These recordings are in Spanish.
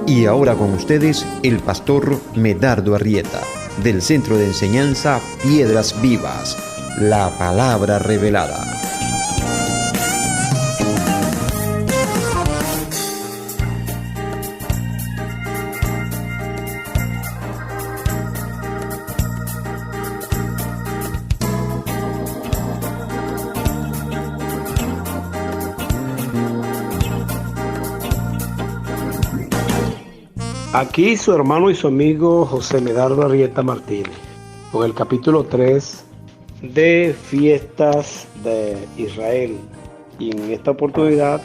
Y ahora con ustedes el pastor Medardo Arrieta, del Centro de Enseñanza Piedras Vivas, la palabra revelada. Aquí su hermano y su amigo José Medardo Arrieta Martínez, con el capítulo 3 de Fiestas de Israel. Y en esta oportunidad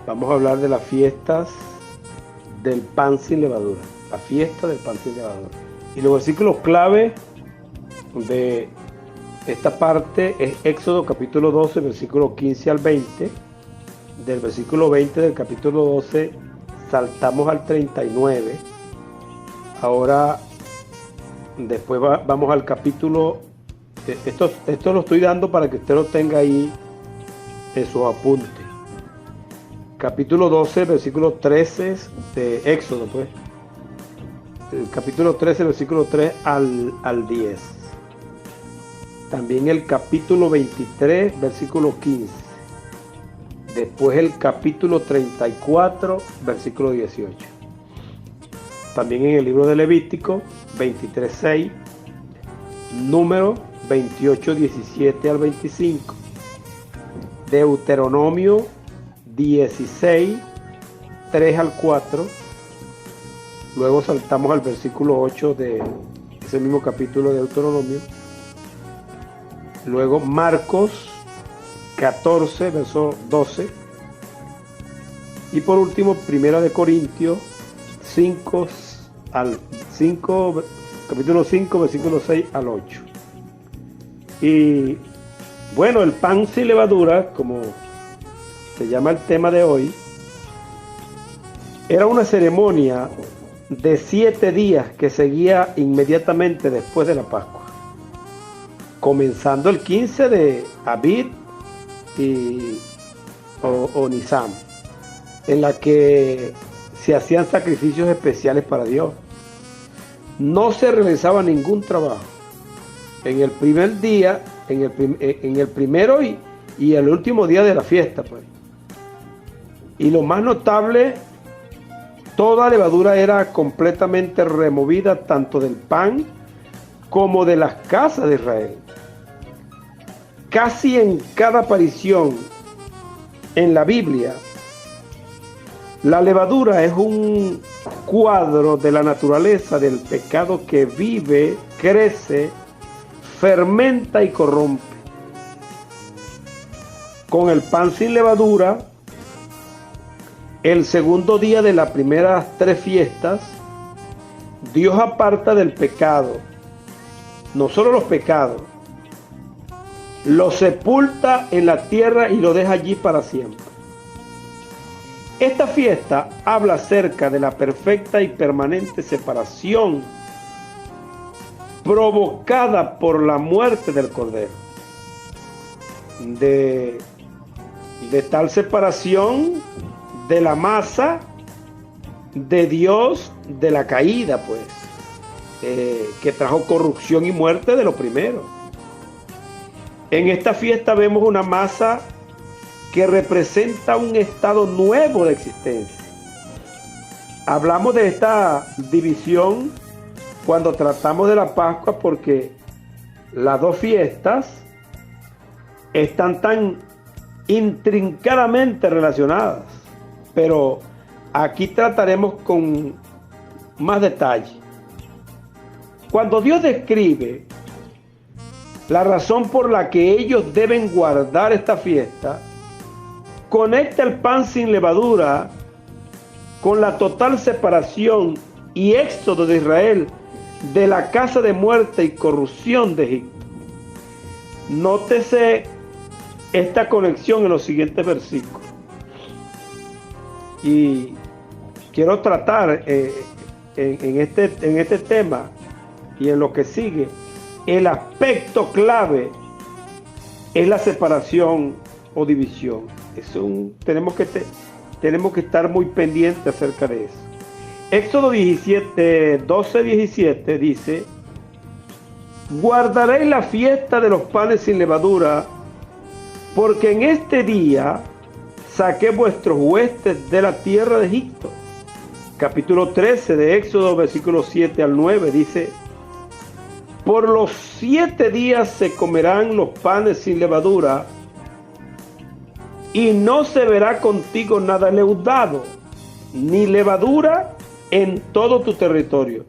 vamos a hablar de las fiestas del pan sin levadura, la fiesta del pan sin levadura. Y los versículos clave de esta parte es Éxodo capítulo 12, versículo 15 al 20. Del versículo 20 del capítulo 12 saltamos al 39. Ahora, después vamos al capítulo. Esto lo estoy dando para que usted lo tenga ahí en sus apuntes. Capítulo 12, versículo 13 de Éxodo, pues. El capítulo 13, versículo 3 al 10. También el capítulo 23, versículo 15. Después el capítulo 34, versículo 18. También en el libro de Levítico, 23:6. Número 28:17 al 25. Deuteronomio 16, 3 al 4. Luego saltamos al versículo 8 de ese mismo capítulo de Deuteronomio. Luego Marcos 14, verso 12. Y por último, Primera de Corintios 5 capítulo 5, versículo 6 al 8. Y bueno, el pan sin levadura, como se llama el tema de hoy, era una ceremonia de 7 días que seguía inmediatamente después de la Pascua, comenzando el 15 de Abib o Nisan, en la que se hacían sacrificios especiales para Dios. No se realizaba ningún trabajo en el primer día, en el primero y el último día de la fiesta, pues. Y lo más notable, toda levadura era completamente removida tanto del pan como de las casas de Israel. Casi en cada aparición en la Biblia, la levadura es un cuadro de la naturaleza del pecado que vive, crece, fermenta y corrompe. Con el pan sin levadura, el segundo día de las primeras 3 fiestas, Dios aparta del pecado, no solo los pecados, lo sepulta en la tierra y lo deja allí para siempre. Esta fiesta habla acerca de la perfecta y permanente separación provocada por la muerte del Cordero. De tal separación de la masa de Dios de la caída, pues, que trajo corrupción y muerte de lo primero. En esta fiesta vemos una masa que representa un estado nuevo de existencia. Hablamos de esta división cuando tratamos de la Pascua porque las 2 fiestas están tan intrincadamente relacionadas, pero aquí trataremos con más detalle. Cuando Dios describe la razón por la que ellos deben guardar esta fiesta, conecta el pan sin levadura con la total separación y éxodo de Israel de la casa de muerte y corrupción de Egipto. Nótese esta conexión en los siguientes versículos. Y quiero tratar en este tema y en lo que sigue, el aspecto clave es la separación o división. Tenemos que estar muy pendientes acerca de eso. Éxodo 17, 12, 17 dice: guardaréis la fiesta de los panes sin levadura, porque en este día saqué vuestros huestes de la tierra de Egipto. Capítulo 13 de Éxodo, versículos 7 al 9 dice: por los 7 días se comerán los panes sin levadura, y no se verá contigo nada leudado, ni levadura en todo tu territorio.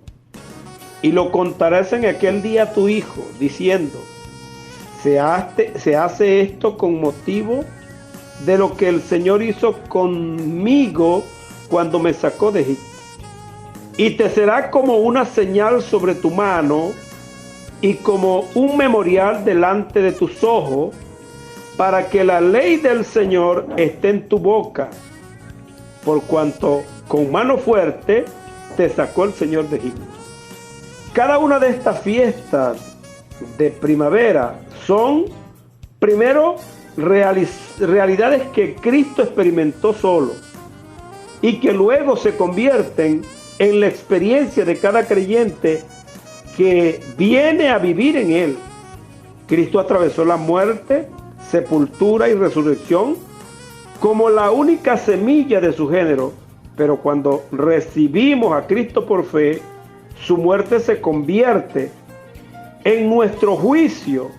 Y lo contarás en aquel día a tu hijo, diciendo: se hace esto con motivo de lo que el Señor hizo conmigo cuando me sacó de Egipto. Y te será como una señal sobre tu mano y como un memorial delante de tus ojos, para que la ley del Señor esté en tu boca, por cuanto con mano fuerte te sacó el Señor de Egipto. Cada una de estas fiestas de primavera son, primero, realidades que Cristo experimentó solo y que luego se convierten en la experiencia de cada creyente que viene a vivir en Él. Cristo atravesó la muerte, sepultura y resurrección como la única semilla de su género, pero cuando recibimos a Cristo por fe, su muerte se convierte en nuestro juicio,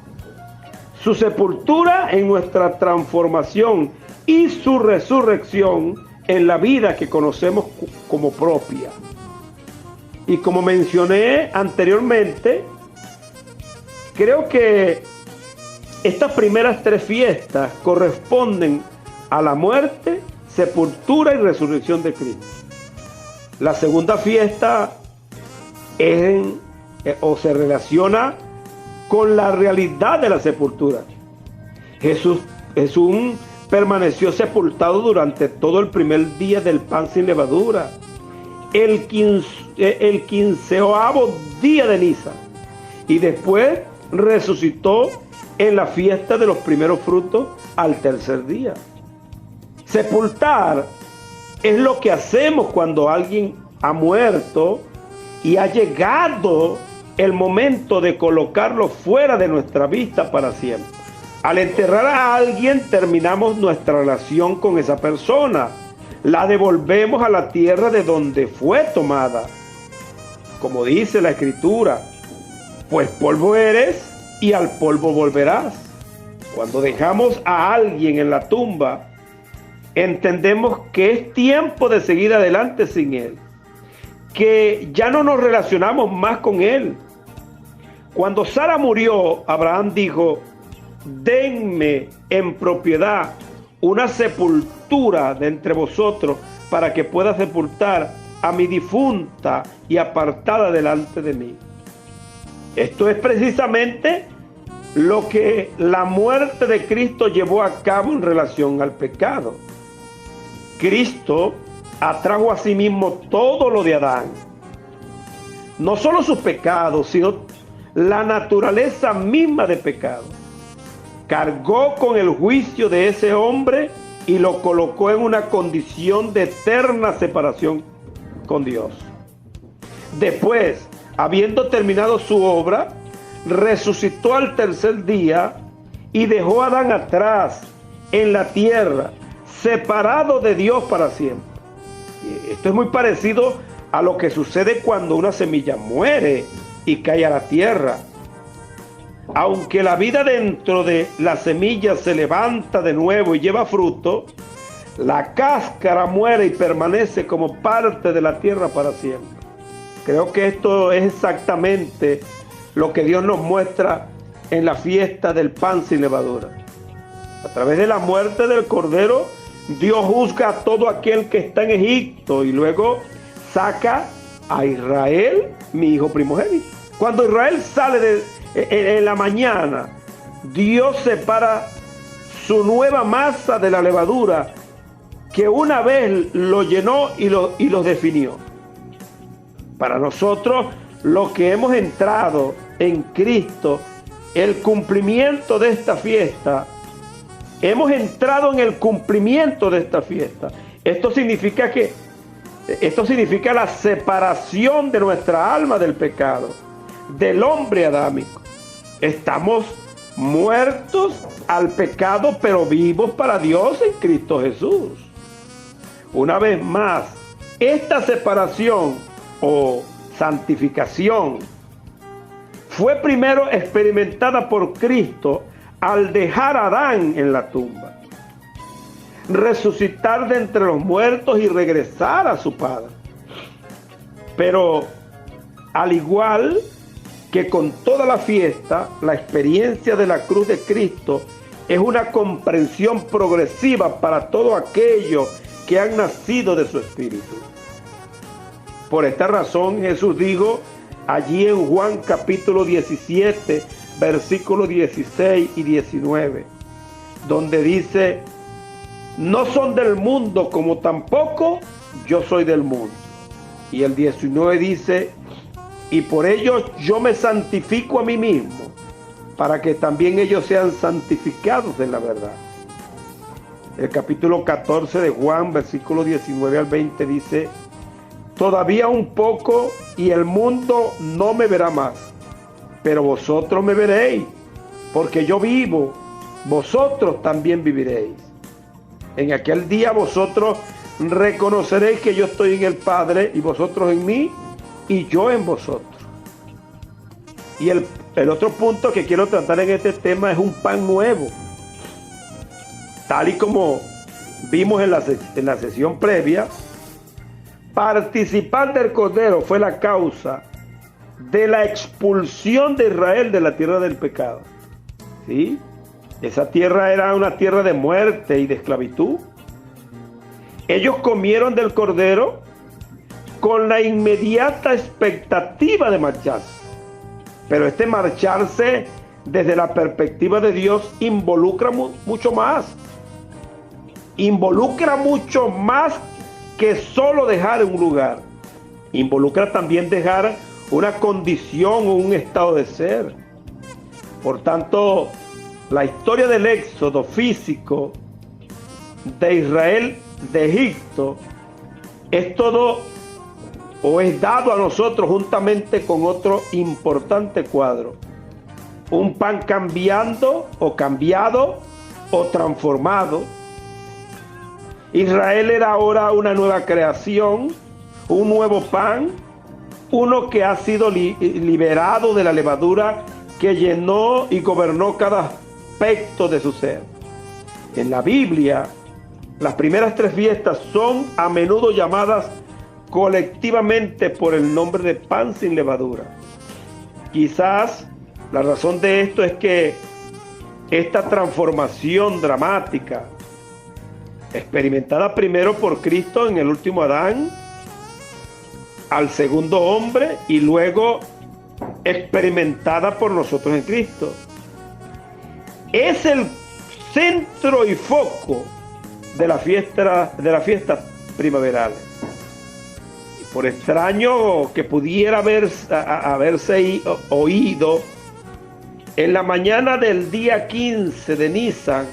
su sepultura en nuestra transformación y su resurrección en la vida que conocemos como propia. Y como mencioné anteriormente, creo que estas primeras 3 fiestas corresponden a la muerte, sepultura y resurrección de Cristo. La segunda fiesta se relaciona con la realidad de la sepultura. Jesús permaneció sepultado durante todo el primer día del pan sin levadura, el 15º día de Nisan, y después resucitó en la fiesta de los primeros frutos al tercer día. Sepultar es lo que hacemos cuando alguien ha muerto y ha llegado el momento de colocarlo fuera de nuestra vista para siempre. Al enterrar a alguien, terminamos nuestra relación con esa persona. La devolvemos a la tierra de donde fue tomada. Como dice la Escritura: pues polvo eres y al polvo volverás. Cuando dejamos a alguien en la tumba, entendemos que es tiempo de seguir adelante sin él, que ya no nos relacionamos más con él. Cuando Sara murió, Abraham dijo: denme en propiedad una sepultura de entre vosotros, para que pueda sepultar a mi difunta y apartada delante de mí. Esto es precisamente lo que la muerte de Cristo llevó a cabo en relación al pecado. Cristo atrajo a sí mismo todo lo de Adán, no solo sus pecados, sino la naturaleza misma de pecado. Cargó con el juicio de ese hombre y lo colocó en una condición de eterna separación con Dios. Después, habiendo terminado su obra, resucitó al tercer día y dejó a Adán atrás en la tierra, separado de Dios para siempre. Esto es muy parecido a lo que sucede cuando una semilla muere y cae a la tierra. Aunque la vida dentro de la semilla se levanta de nuevo y lleva fruto, la cáscara muere y permanece como parte de la tierra para siempre. Creo que esto es exactamente lo que Dios nos muestra en la fiesta del pan sin levadura. A través de la muerte del Cordero, Dios juzga a todo aquel que está en Egipto y luego saca a Israel, mi hijo primogénito. Cuando Israel sale en la mañana, Dios separa su nueva masa de la levadura que una vez lo llenó y los definió. Para nosotros, los que hemos entrado en Cristo, el cumplimiento de esta fiesta, hemos entrado en el cumplimiento de esta fiesta. Esto significa que Esto significa la separación de nuestra alma del pecado, del hombre adámico. Estamos muertos al pecado, pero vivos para Dios en Cristo Jesús. Una vez más, esta separación o santificación fue primero experimentada por Cristo al dejar a Adán en la tumba, resucitar de entre los muertos y regresar a su Padre. Pero al igual que con toda la fiesta, la experiencia de la cruz de Cristo es una comprensión progresiva para todo aquello que han nacido de su Espíritu. Por esta razón Jesús dijo allí en Juan capítulo 17, versículos 16 y 19, donde dice: no son del mundo, como tampoco yo soy del mundo. Y el 19 dice: y por ello yo me santifico a mí mismo, para que también ellos sean santificados en la verdad. El capítulo 14 de Juan, versículos 19 al 20 dice: todavía un poco y el mundo no me verá más, pero vosotros me veréis, porque yo vivo, vosotros también viviréis. En aquel día vosotros reconoceréis que yo estoy en el Padre y vosotros en mí y yo en vosotros. Y el otro punto que quiero tratar en este tema es un pan nuevo. Tal y como vimos en la sesión previa, participar del Cordero fue la causa de la expulsión de Israel de la tierra del pecado. ¿Sí? Esa tierra era una tierra de muerte y de esclavitud. Ellos comieron del Cordero con la inmediata expectativa de marcharse. Pero este marcharse desde la perspectiva de Dios involucra mucho más. Involucra mucho más que solo dejar un lugar. Involucra también dejar una condición o un estado de ser. Por tanto, la historia del éxodo físico de Israel de Egipto es todo o es dado a nosotros juntamente con otro importante cuadro. Un pan cambiando o cambiado o transformado. Israel era ahora una nueva creación, un nuevo pan, uno que ha sido liberado de la levadura que llenó y gobernó cada aspecto de su ser. En la Biblia, las primeras tres fiestas son a menudo llamadas colectivamente por el nombre de pan sin levadura. Quizás la razón de esto es que esta transformación dramática, experimentada primero por Cristo en el último Adán, al segundo hombre, y luego experimentada por nosotros en Cristo, es el centro y foco de la fiesta primaveral. Y por extraño que pudiera haberse oído, en la mañana del día 15 de Nisan,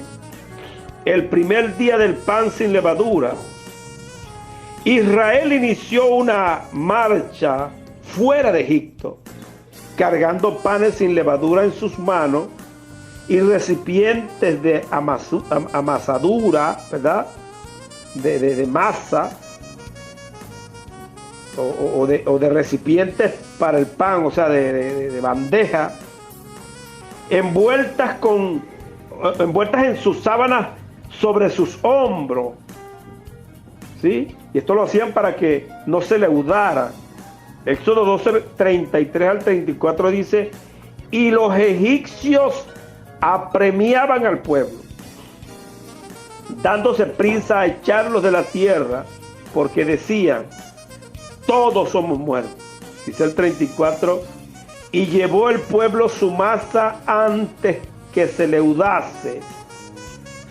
el primer día del pan sin levadura, Israel inició una marcha fuera de Egipto, cargando panes sin levadura en sus manos y recipientes de amasadura, ¿verdad? De masa o de recipientes para el pan, o sea, de bandeja, envueltas en sus sábanas sobre sus hombros, ¿sí? Y esto lo hacían para que no se leudara. Éxodo 12, 33 al 34 dice: y los egipcios apremiaban al pueblo, dándose prisa a echarlos de la tierra, porque decían: todos somos muertos. Dice el 34: y llevó el pueblo su masa antes que se leudase,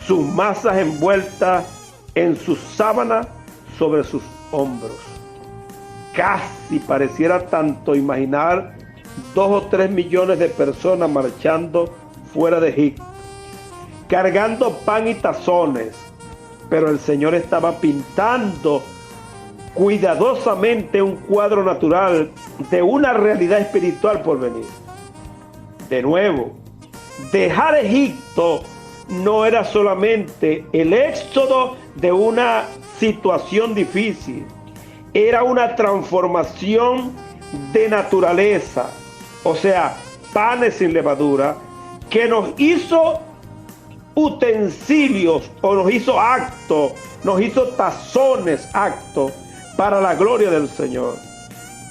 sus masas envueltas en sus sábanas sobre sus hombros. Casi pareciera tanto imaginar 2 o 3 millones de personas marchando fuera de Egipto, cargando pan y tazones, pero el Señor estaba pintando cuidadosamente un cuadro natural de una realidad espiritual por venir. De nuevo, dejar Egipto no era solamente el éxodo de una situación difícil, era una transformación de naturaleza, o sea, panes sin levadura, que nos hizo utensilios o nos hizo actos, nos hizo tazones, actos para la gloria del Señor.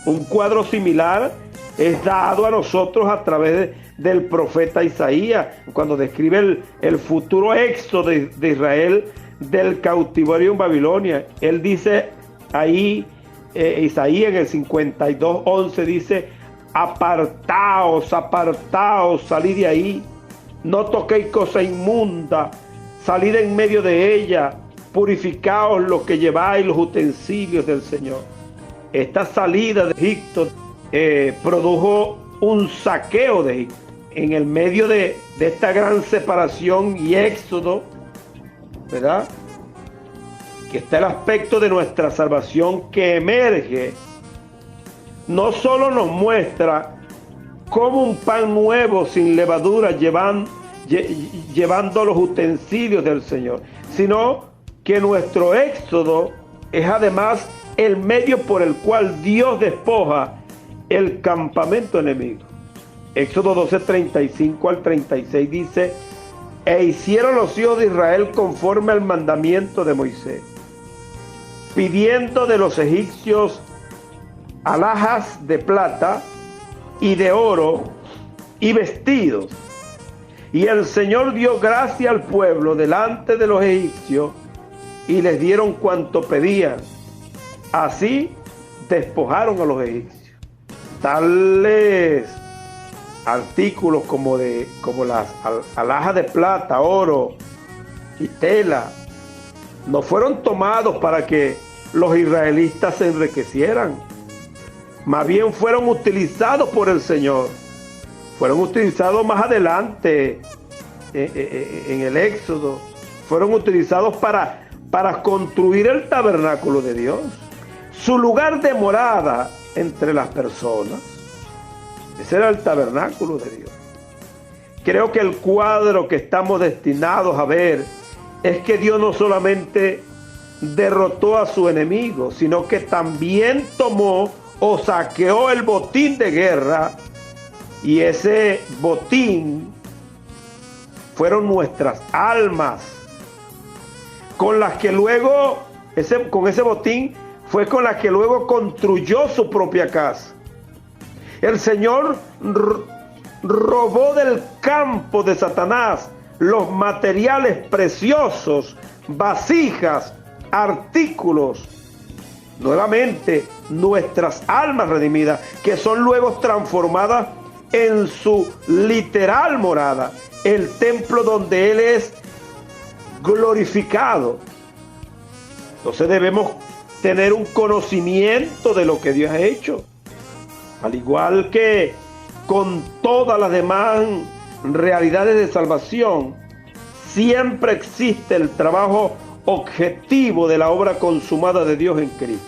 Un cuadro similar es dado a nosotros a través del profeta Isaías, cuando describe el futuro éxodo de Israel del cautiverio en Babilonia. Él dice ahí, Isaías en el 52:11 dice: apartaos, apartaos, salid de ahí, no toquéis cosa inmunda, salid en medio de ella, purificaos los que lleváis los utensilios del Señor. Esta salida de Egipto produjo un saqueo de Egipto. En el medio de esta gran separación y éxodo, ¿verdad?, que está el aspecto de nuestra salvación que emerge, no solo nos muestra cómo un pan nuevo sin levadura llevando los utensilios del Señor, sino que nuestro éxodo es además el medio por el cual Dios despoja el campamento enemigo. Éxodo 12:35 al 36 dice: e hicieron los hijos de Israel conforme al mandamiento de Moisés, pidiendo de los egipcios alhajas de plata y de oro y vestidos. Y el Señor dio gracia al pueblo delante de los egipcios y les dieron cuanto pedían. Así despojaron a los egipcios. Tales artículos como las alhajas de plata, oro y tela no fueron tomados para que los israelitas se enriquecieran. Más bien fueron utilizados por el Señor. Fueron utilizados más adelante en el Éxodo. Fueron utilizados para construir el tabernáculo de Dios, su lugar de morada entre las personas. Ese era el tabernáculo de Dios. Creo que el cuadro que estamos destinados a ver es que Dios no solamente derrotó a su enemigo, sino que también tomó o saqueó el botín de guerra, y ese botín fueron nuestras almas, con las que luego, con ese botín fue con las que luego construyó su propia casa. El Señor robó del campo de Satanás los materiales preciosos, vasijas, artículos, nuevamente nuestras almas redimidas, que son luego transformadas en su literal morada, el templo donde Él es glorificado. Entonces debemos tener un conocimiento de lo que Dios ha hecho, al igual que con todas las demás realidades de salvación. Siempre existe el trabajo objetivo de la obra consumada de Dios en Cristo,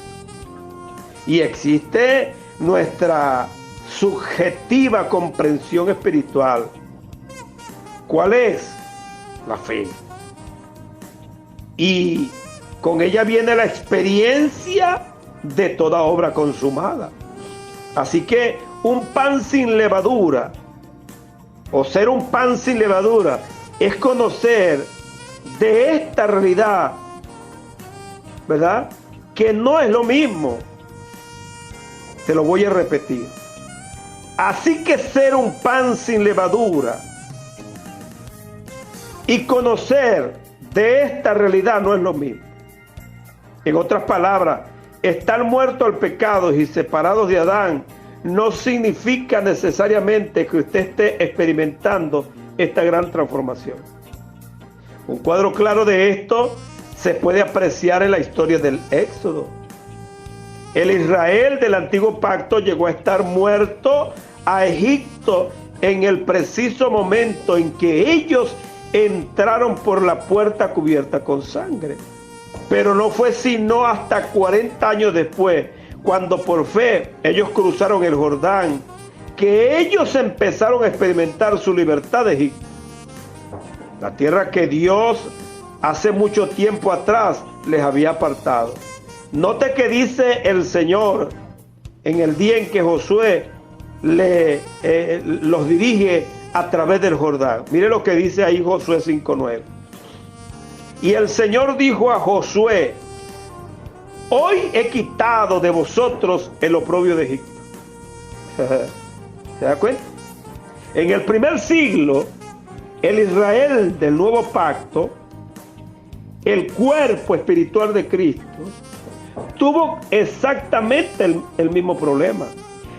y existe nuestra subjetiva comprensión espiritual. ¿Cuál es? La fe. Y con ella viene la experiencia de toda obra consumada. Así que un pan sin levadura, o ser un pan sin levadura, es conocer de esta realidad, ¿verdad?, que no es lo mismo. Te lo voy a repetir. Así que ser un pan sin levadura y conocer de esta realidad no es lo mismo. En otras palabras, estar muerto al pecado y separados de Adán no significa necesariamente que usted esté experimentando esta gran transformación. Un cuadro claro de esto se puede apreciar en la historia del Éxodo. El Israel del antiguo pacto llegó a estar muerto a Egipto en el preciso momento en que ellos entraron por la puerta cubierta con sangre. Pero no fue sino hasta 40 años después, cuando por fe ellos cruzaron el Jordán, que ellos empezaron a experimentar su libertad de Egipto. La tierra que Dios hace mucho tiempo atrás les había apartado. Note que dice el Señor en el día en que Josué los dirige a través del Jordán. Mire lo que dice ahí Josué 5:9. Y el Señor dijo a Josué: hoy he quitado de vosotros el oprobio de Egipto. ¿Se da cuenta? En el primer siglo, el Israel del nuevo pacto, el cuerpo espiritual de Cristo, tuvo exactamente el mismo problema.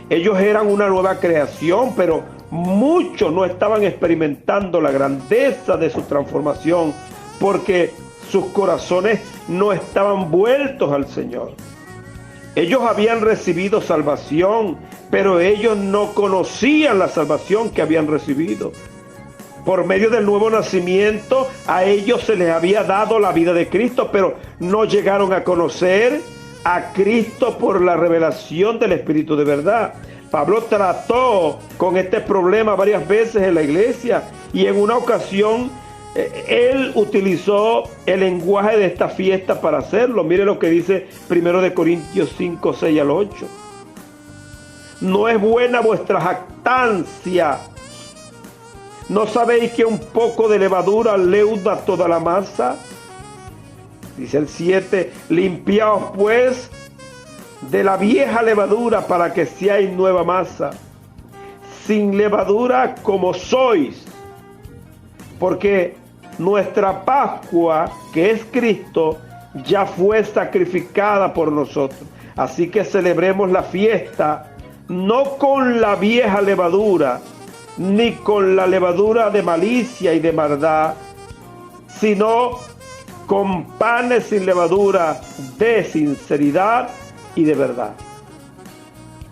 Ellos eran una nueva creación, pero muchos no estaban experimentando la grandeza de su transformación porque sus corazones no estaban vueltos al Señor. Ellos habían recibido salvación, pero ellos no conocían la salvación que habían recibido. Por medio del nuevo nacimiento, a ellos se les había dado la vida de Cristo, pero no llegaron a conocer a Cristo por la revelación del Espíritu de verdad. Pablo trató con este problema varias veces en la iglesia, y en una ocasión él utilizó el lenguaje de esta fiesta para hacerlo. Mire lo que dice 1 Corintios 5, 6 al 8. No es buena vuestra jactancia. ¿No sabéis que un poco de levadura leuda toda la masa? Dice el 7, limpiaos pues de la vieja levadura para que seáis nueva masa, sin levadura como sois, porque nuestra Pascua, que es Cristo, ya fue sacrificada por nosotros. Así que celebremos la fiesta no con la vieja levadura, ni con la levadura de malicia y de maldad, sino con panes sin levadura de sinceridad y de verdad.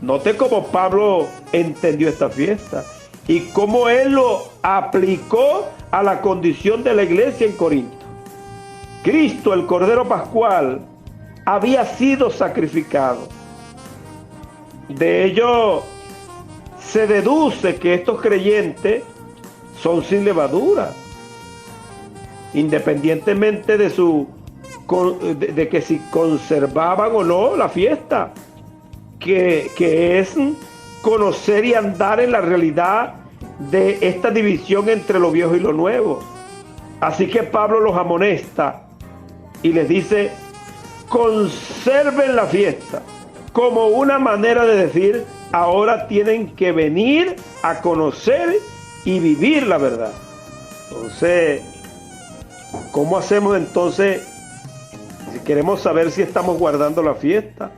Note cómo Pablo entendió esta fiesta y cómo él lo aplicó a la condición de la iglesia en Corinto. Cristo, el Cordero Pascual, había sido sacrificado. De ello se deduce que estos creyentes son sin levadura, independientemente de que si conservaban o no la fiesta, que es conocer y andar en la realidad de esta división entre lo viejo y lo nuevo. Así que Pablo los amonesta y les dice: conserven la fiesta, como una manera de decir, ahora tienen que venir a conocer y vivir la verdad. Entonces, ¿cómo hacemos entonces si queremos saber si estamos guardando la fiesta?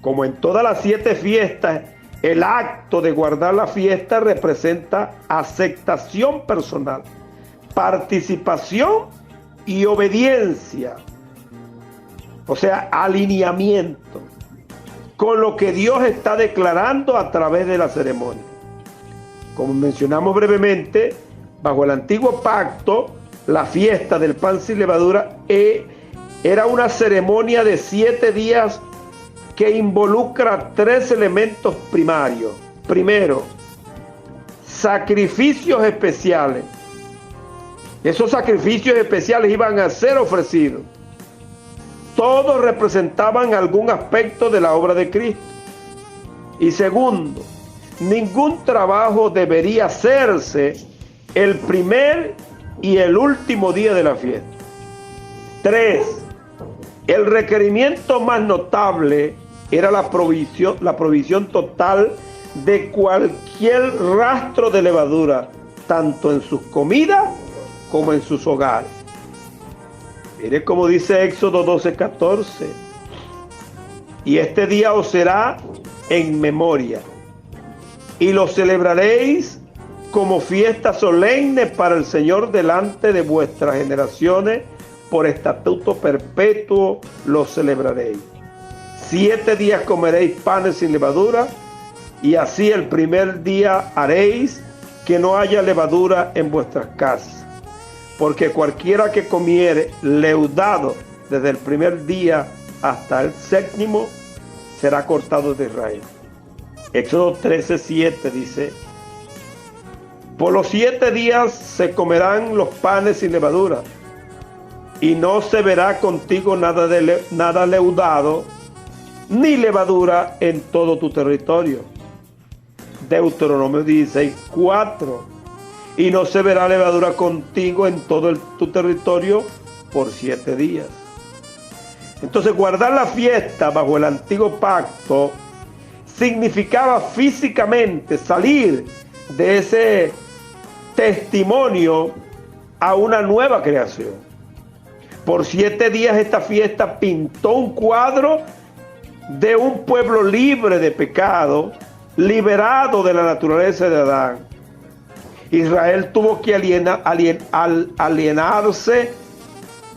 Como en todas las 7 fiestas, el acto de guardar la fiesta representa aceptación personal, participación y obediencia. O sea, alineamiento con lo que Dios está declarando a través de la ceremonia. Como mencionamos brevemente, bajo el antiguo pacto, la fiesta del pan sin levadura era una ceremonia de 7 días que involucra 3 elementos primarios. Primero, sacrificios especiales. Esos sacrificios especiales iban a ser ofrecidos. Todos representaban algún aspecto de la obra de Cristo. Y segundo, ningún trabajo debería hacerse el primer y el último día de la fiesta. 3. El requerimiento más notable era la provisión total de cualquier rastro de levadura, tanto en sus comidas como en sus hogares. Mire cómo dice Éxodo 12:14. Y este día os será en memoria, y lo celebraréis como fiesta solemne para el Señor delante de vuestras generaciones, por estatuto perpetuo lo celebraréis. 7 días comeréis panes sin levadura, y así el primer día haréis que no haya levadura en vuestras casas. Porque cualquiera que comiere leudado desde el primer día hasta el séptimo, será cortado de Israel. Éxodo 13:7 dice: por los 7 días se comerán los panes sin levadura, y no se verá contigo nada leudado, ni levadura en todo tu territorio. Deuteronomio 16:4: y no se verá levadura contigo en todo tu territorio por 7 días. Entonces, guardar la fiesta bajo el antiguo pacto significaba físicamente salir de ese testimonio a una nueva creación. Por 7 días esta fiesta pintó un cuadro de un pueblo libre de pecado, liberado de la naturaleza de Adán. Israel tuvo que alienarse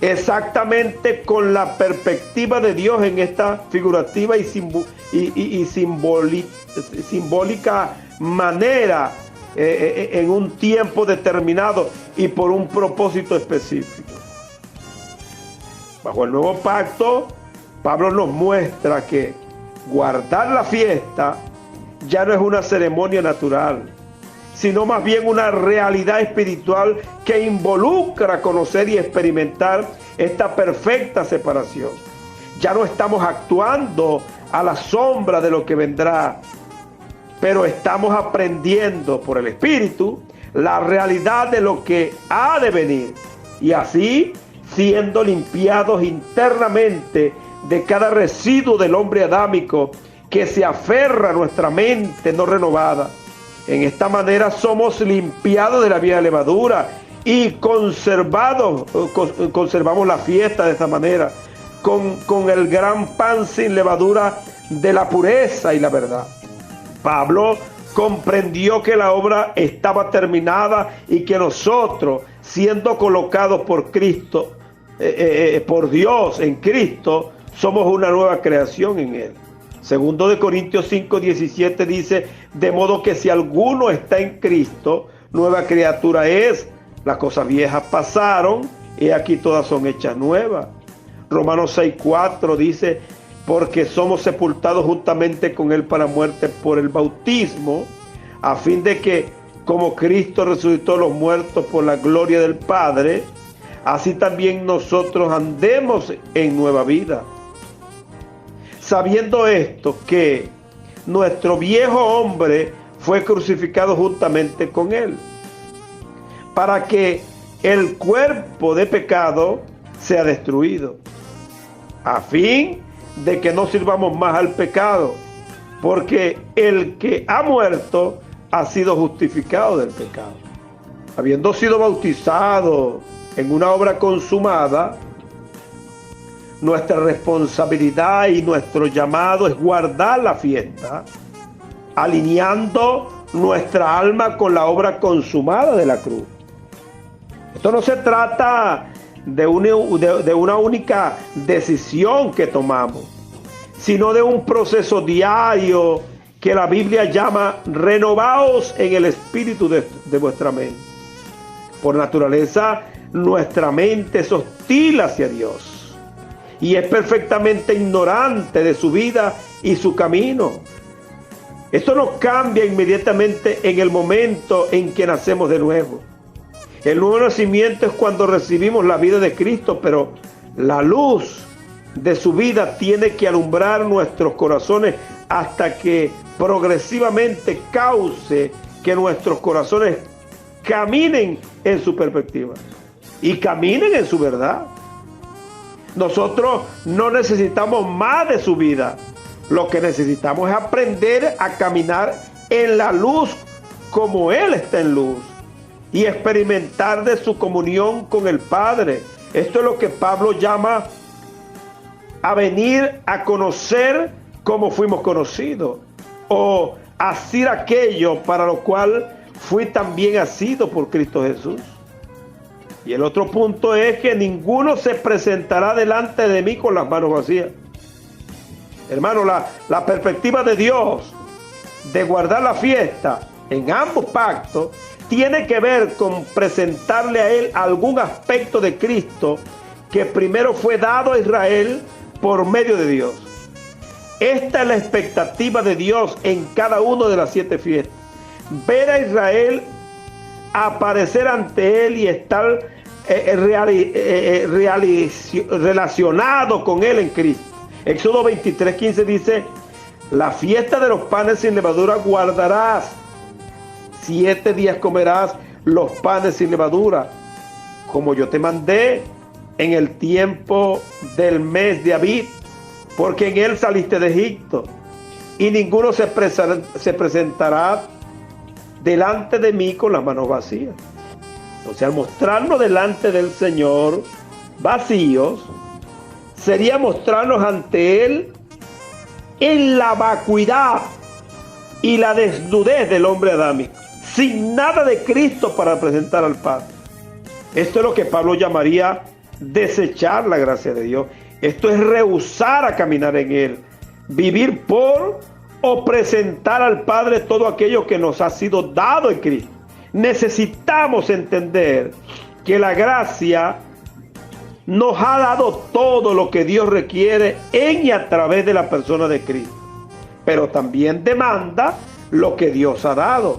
exactamente con la perspectiva de Dios en esta figurativa y simbólica manera, en un tiempo determinado y por un propósito específico. Bajo el nuevo pacto, Pablo nos muestra que guardar la fiesta ya no es una ceremonia natural, sino más bien una realidad espiritual que involucra conocer y experimentar esta perfecta separación. Ya no estamos actuando a la sombra de lo que vendrá, pero estamos aprendiendo por el Espíritu la realidad de lo que ha de venir, y así siendo limpiados internamente de cada residuo del hombre adámico que se aferra a nuestra mente no renovada. En esta manera somos limpiados de la vieja levadura y conservamos la fiesta de esta manera, con el gran pan sin levadura de la pureza y la verdad. Pablo comprendió que la obra estaba terminada y que nosotros, siendo colocados por Cristo, por Dios en Cristo, somos una nueva creación en Él. Segundo de Corintios 5:17 dice: de modo que si alguno está en Cristo, nueva criatura es. Las cosas viejas pasaron, y aquí todas son hechas nuevas. Romanos 6:4 dice: porque somos sepultados juntamente con Él para muerte por el bautismo, a fin de que, como Cristo resucitó a los muertos por la gloria del Padre, así también nosotros andemos en nueva vida. Sabiendo esto, que nuestro viejo hombre fue crucificado juntamente con Él, para que el cuerpo de pecado sea destruido, a fin de que no sirvamos más al pecado, porque el que ha muerto ha sido justificado del pecado. Habiendo sido bautizado en una obra consumada, nuestra responsabilidad y nuestro llamado es guardar la fiesta, alineando nuestra alma con la obra consumada de la cruz. Esto no se trata de una única decisión que tomamos, sino de un proceso diario que la Biblia llama renovaos en el espíritu de vuestra mente. Por naturaleza, nuestra mente es hostil hacia Dios y es perfectamente ignorante de su vida y su camino. Esto no cambia inmediatamente en el momento en que nacemos de nuevo. El nuevo nacimiento es cuando recibimos la vida de Cristo, pero la luz de su vida tiene que alumbrar nuestros corazones hasta que progresivamente cause que nuestros corazones caminen en su perspectiva y caminen en su verdad. Nosotros no necesitamos más de su vida. Lo que necesitamos es aprender a caminar en la luz como Él está en luz y experimentar de su comunión con el Padre. Esto es lo que Pablo llama a venir a conocer como fuimos conocidos, o hacer aquello para lo cual fui también asido por Cristo Jesús. Y el otro punto es que ninguno se presentará delante de mí con las manos vacías. Hermano, la perspectiva de Dios de guardar la fiesta en ambos pactos tiene que ver con presentarle a Él algún aspecto de Cristo que primero fue dado a Israel por medio de Dios. Esta es la expectativa de Dios en cada una de las 7 fiestas. Ver a Israel aparecer ante Él y estar relacionado con Él en Cristo. Éxodo 23:15 dice: la fiesta de los panes sin levadura guardarás. 7 días comerás los panes sin levadura, como yo te mandé en el tiempo del mes de Abib, porque en él saliste de Egipto, y ninguno se presentará delante de mí con las manos vacías. O sea, al mostrarnos delante del Señor vacíos, sería mostrarnos ante Él en la vacuidad y la desnudez del hombre adámico, sin nada de Cristo para presentar al Padre. Esto es lo que Pablo llamaría desechar la gracia de Dios. Esto es rehusar a caminar en Él, vivir por o presentar al Padre todo aquello que nos ha sido dado en Cristo. Necesitamos entender que la gracia nos ha dado todo lo que Dios requiere en y a través de la persona de Cristo, pero también demanda lo que Dios ha dado.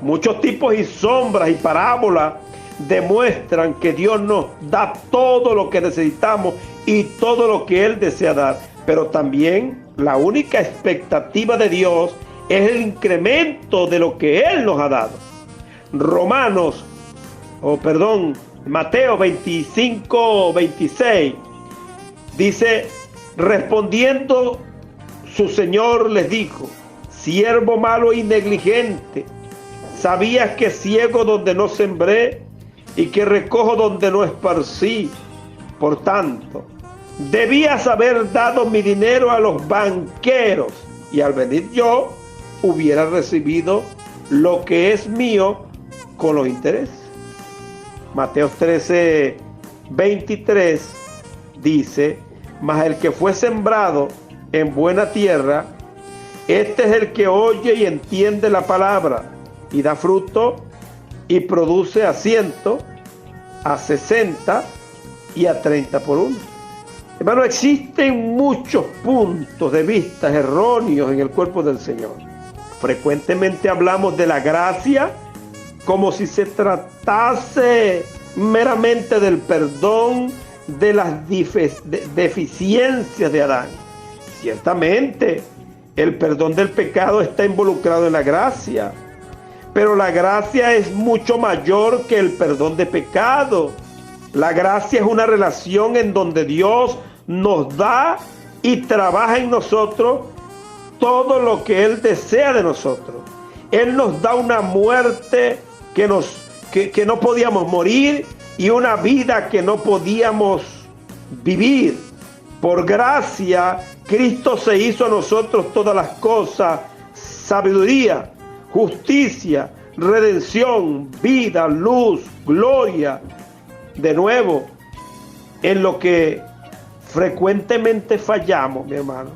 Muchos tipos y sombras y parábolas demuestran que Dios nos da todo lo que necesitamos y todo lo que Él desea dar, pero también la única expectativa de Dios es el incremento de lo que Él nos ha dado. Mateo 25:26 dice: respondiendo su señor les dijo: siervo malo y negligente, ¿sabías que ciego donde no sembré y que recojo donde no esparcí? Por tanto, debías haber dado mi dinero a los banqueros, y al venir yo hubiera recibido lo que es mío con los intereses. Mateo 13:23 dice: mas el que fue sembrado en buena tierra, este es el que oye y entiende la palabra, y da fruto, y produce a 100, a 60 y a 30 por uno. Hermano, existen muchos puntos de vista erróneos en el cuerpo del Señor. Frecuentemente hablamos de la gracia como si se tratase meramente del perdón de las deficiencias de Adán. Ciertamente, el perdón del pecado está involucrado en la gracia, pero la gracia es mucho mayor que el perdón de pecado. La gracia es una relación en donde Dios nos da y trabaja en nosotros todo lo que Él desea de nosotros. Él nos da una muerte que no podíamos morir y una vida que no podíamos vivir. Por gracia, Cristo se hizo a nosotros todas las cosas: sabiduría, justicia, redención, vida, luz, gloria. De nuevo, en lo que frecuentemente fallamos, mi hermano,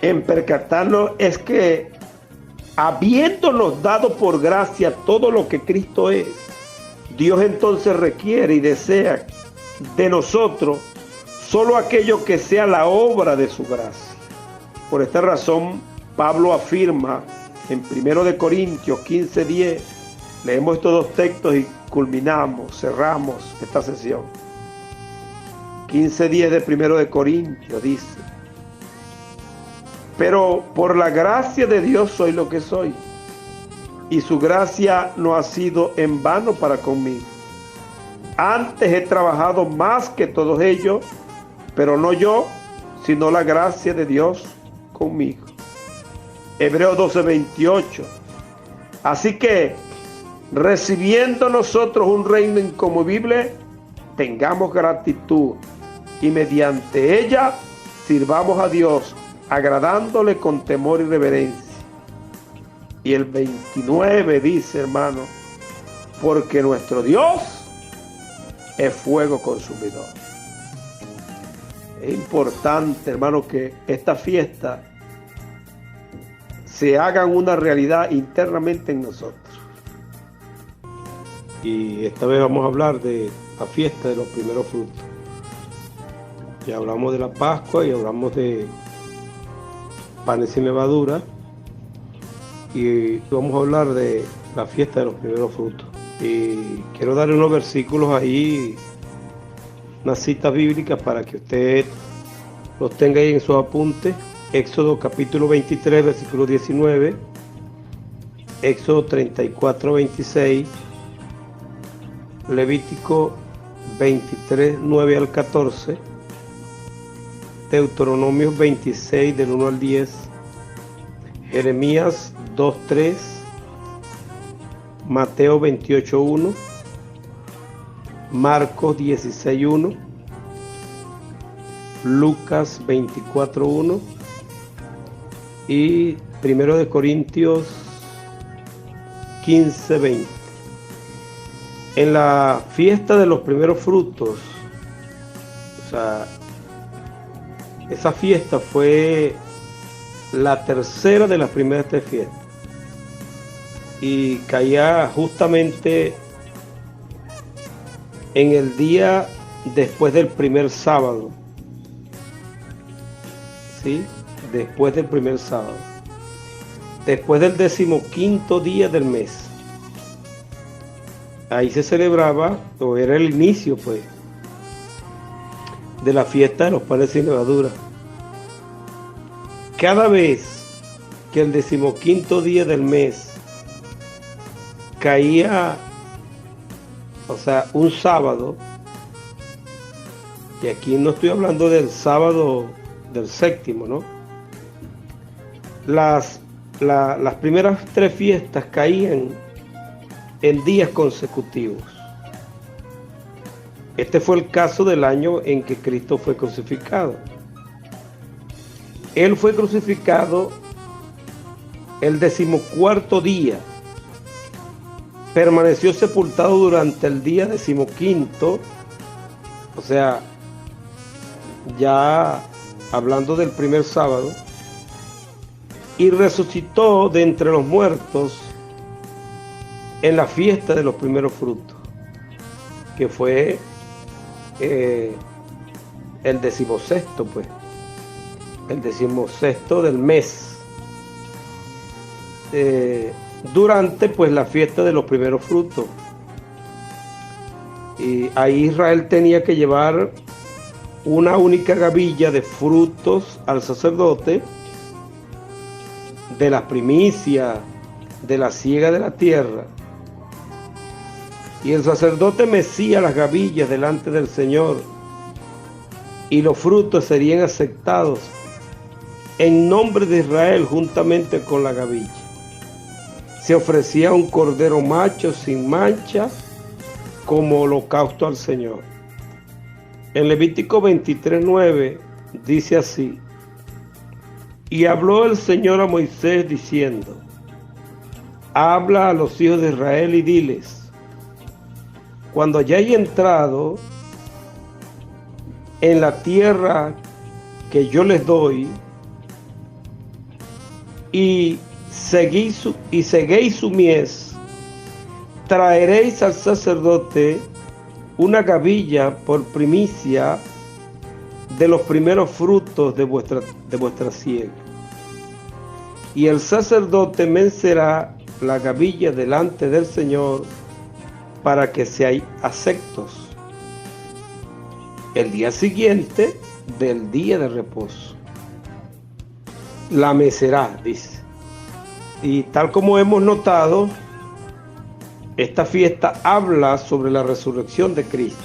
en percatarnos, es que habiéndonos dado por gracia todo lo que Cristo es, Dios entonces requiere y desea de nosotros solo aquello que sea la obra de su gracia. Por esta razón, Pablo afirma en 1 Corintios 15:10, leemos estos 2 textos y cerramos esta sesión. 15:10 de 1 Corintios dice: pero por la gracia de Dios soy lo que soy, y su gracia no ha sido en vano para conmigo. Antes he trabajado más que todos ellos, pero no yo, sino la gracia de Dios conmigo. Hebreos 12:28. Así que, recibiendo nosotros un reino inconmovible, tengamos gratitud y mediante ella sirvamos a Dios, agradándole con temor y reverencia. Y el 29 dice, hermano: porque nuestro Dios es fuego consumidor. Es importante, hermano, que esta fiesta se haga una realidad internamente en nosotros. Y esta vez vamos a hablar de la fiesta de los primeros frutos. Ya hablamos de la Pascua y hablamos de panes sin levadura. Y vamos a hablar de la fiesta de los primeros frutos. Y quiero darle unos versículos ahí, unas citas bíblicas para que usted los tenga ahí en sus apuntes. Éxodo capítulo 23, versículo 19. Éxodo 34, 26. Levítico 23, 9 al 14. Deuteronomio 26, del 1 al 10. Jeremías 2, 3. Mateo 28, 1. Marcos 16, 1. Lucas 24, 1. Y 1 Corintios 15, 20. En la fiesta de los primeros frutos, o sea, esa fiesta fue la tercera de las primeras tres fiestas y caía justamente en el día después del primer sábado, ¿sí? Después del primer sábado, después del 15º día del mes. Ahí se celebraba, o era el inicio, pues, de la fiesta de los panes sin levadura. Cada vez que el 15º día del mes caía, o sea, un sábado, y aquí no estoy hablando del sábado del séptimo, ¿no? Las primeras tres fiestas caían en días consecutivos. Este fue el caso del año en que Cristo fue crucificado. Él fue crucificado el 14º día. Permaneció sepultado durante el día 15º, o sea, ya hablando del primer sábado, y resucitó de entre los muertos en la fiesta de los primeros frutos, que fue el 16º, pues, el 16º del mes, durante, pues, la fiesta de los primeros frutos. Y ahí Israel tenía que llevar una única gavilla de frutos al sacerdote de las primicias de la siega de la tierra, y el sacerdote mecía las gavillas delante del Señor, y los frutos serían aceptados en nombre de Israel juntamente con la gavilla. Se ofrecía un cordero macho sin mancha como holocausto al Señor. En Levítico 23:9 dice así: y habló el Señor a Moisés diciendo: habla a los hijos de Israel y diles: cuando hayáis entrado en la tierra que yo les doy, y seguéis su mies, traeréis al sacerdote una gavilla por primicia de los primeros frutos de vuestra siega. Y el sacerdote mecerá la gavilla delante del Señor para que seáis aceptos el día siguiente del día de reposo. La mecerá, dice. Y tal como hemos notado, esta fiesta habla sobre la resurrección de Cristo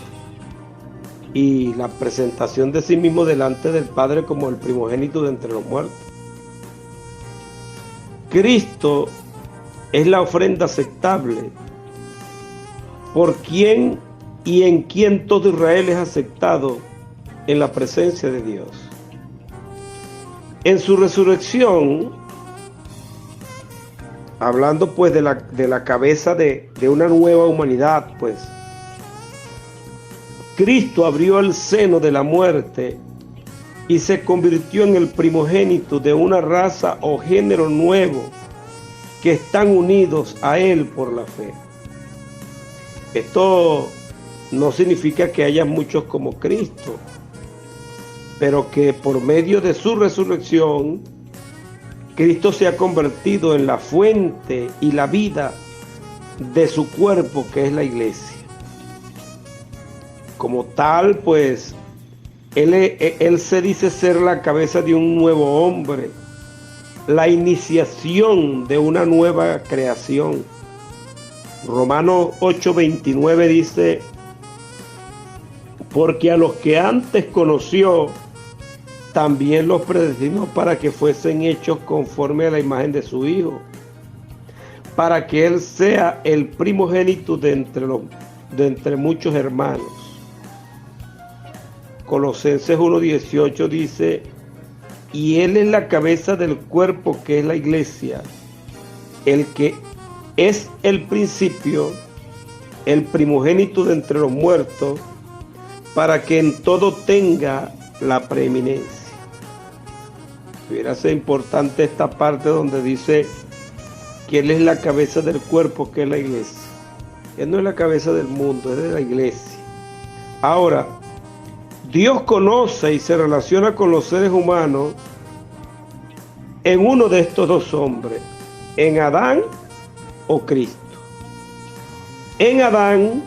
y la presentación de sí mismo delante del Padre como el primogénito de entre los muertos. Cristo es la ofrenda aceptable, por quien y en quien todo Israel es aceptado en la presencia de Dios. En su resurrección, hablando pues de la cabeza de una nueva humanidad, pues, Cristo abrió el seno de la muerte y se convirtió en el primogénito de una raza o género nuevo que están unidos a Él por la fe. Esto no significa que haya muchos como Cristo, pero que por medio de su resurrección, Cristo se ha convertido en la fuente y la vida de su cuerpo, que es la iglesia. Como tal, pues, Él se dice ser la cabeza de un nuevo hombre, la iniciación de una nueva creación. Romanos 8:29 dice: porque a los que antes conoció, también los predestinó para que fuesen hechos conforme a la imagen de su Hijo, para que Él sea el primogénito de entre muchos hermanos. Colosenses 1:18 dice: y Él es la cabeza del cuerpo, que es la iglesia, el que es el principio, el primogénito de entre los muertos, para que en todo tenga la preeminencia. Hubiera sido importante esta parte donde dice que Él es la cabeza del cuerpo, que es la iglesia. Él no es la cabeza del mundo, Él es de la iglesia. Ahora, Dios conoce y se relaciona con los seres humanos en uno de estos dos hombres, en Adán o Cristo. En Adán,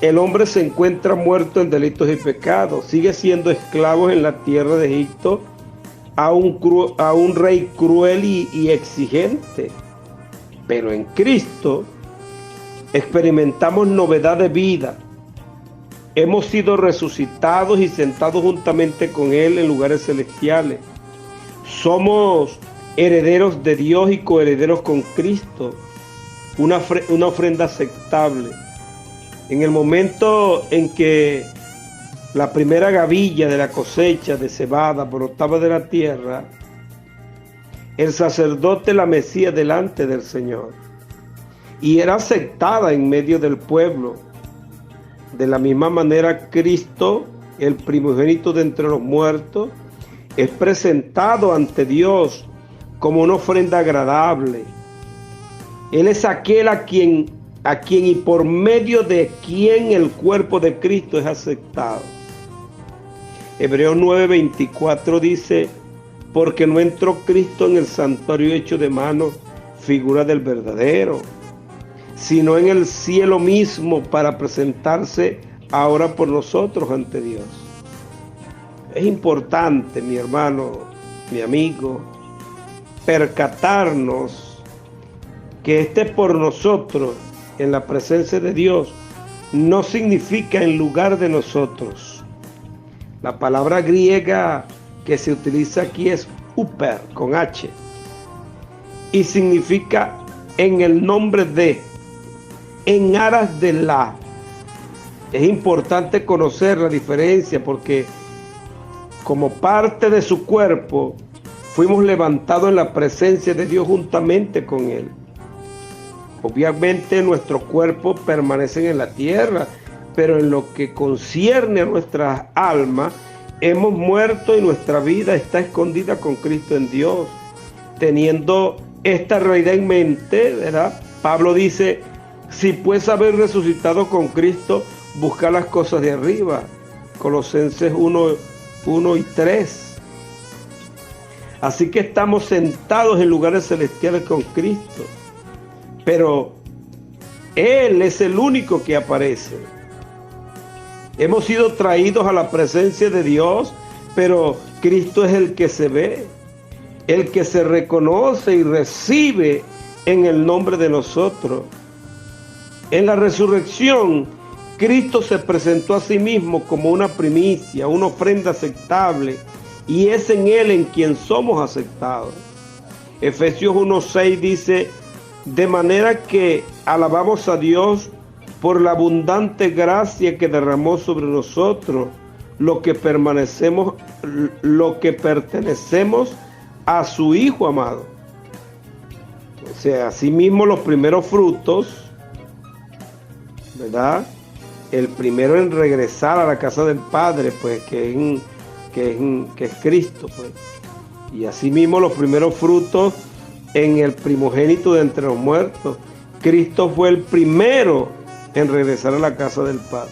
el hombre se encuentra muerto en delitos y pecados, sigue siendo esclavo en la tierra de Egipto a un rey cruel y exigente. Pero en Cristo experimentamos novedad de vida. Hemos sido resucitados y sentados juntamente con Él en lugares celestiales. Somos herederos de Dios y coherederos con Cristo. Una ofrenda aceptable. En el momento en que la primera gavilla de la cosecha de cebada brotaba de la tierra, el sacerdote la mecía delante del Señor y era aceptada en medio del pueblo. De la misma manera, Cristo, el primogénito de entre los muertos, es presentado ante Dios como una ofrenda agradable. Él es aquel a quien y por medio de quien el cuerpo de Cristo es aceptado. Hebreos 9:24 dice: porque no entró Cristo en el santuario hecho de mano, figura del verdadero, sino en el cielo mismo, para presentarse ahora por nosotros ante Dios. Es importante, mi hermano, mi amigo, percatarnos que esté por nosotros en la presencia de Dios no significa en lugar de nosotros. La palabra griega que se utiliza aquí es huper, con H, y significa en el nombre de, en aras de la. Es importante conocer la diferencia, porque como parte de su cuerpo fuimos levantados en la presencia de Dios juntamente con Él. Obviamente nuestros cuerpos permanecen en la tierra, pero en lo que concierne a nuestras almas, hemos muerto y nuestra vida está escondida con Cristo en Dios. Teniendo esta realidad en mente, ¿verdad? Pablo dice: si pues habéis resucitado con Cristo, buscad las cosas de arriba. Colosenses 1:3. Así que estamos sentados en lugares celestiales con Cristo. Pero Él es el único que aparece. Hemos sido traídos a la presencia de Dios, pero Cristo es el que se ve, el que se reconoce y recibe en el nombre de nosotros. En la resurrección, Cristo se presentó a sí mismo como una primicia, una ofrenda aceptable, y es en Él en quien somos aceptados. Efesios 1:6 dice: de manera que alabamos a Dios por la abundante gracia que derramó sobre nosotros, lo que pertenecemos a su Hijo amado. O sea, asimismo los primeros frutos, ¿verdad? El primero en regresar a la casa del Padre, pues que es Cristo, pues. Y asimismo los primeros frutos en el primogénito de entre los muertos. Cristo fue el primero en regresar a la casa del Padre.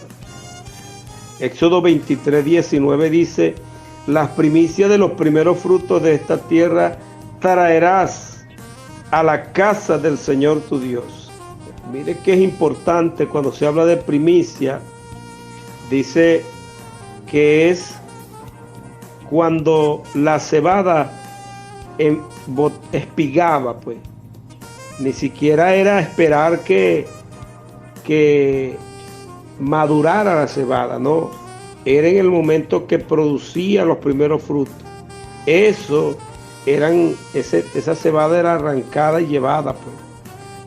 Éxodo 23:19 dice: las primicias de los primeros frutos de esta tierra traerás a la casa del Señor tu Dios. Mire que es importante cuando se habla de primicia, dice que es cuando la cebada espigaba, pues. Ni siquiera era esperar que madurara la cebada, no. Era en el momento que producía los primeros frutos. Esa cebada era arrancada y llevada, pues.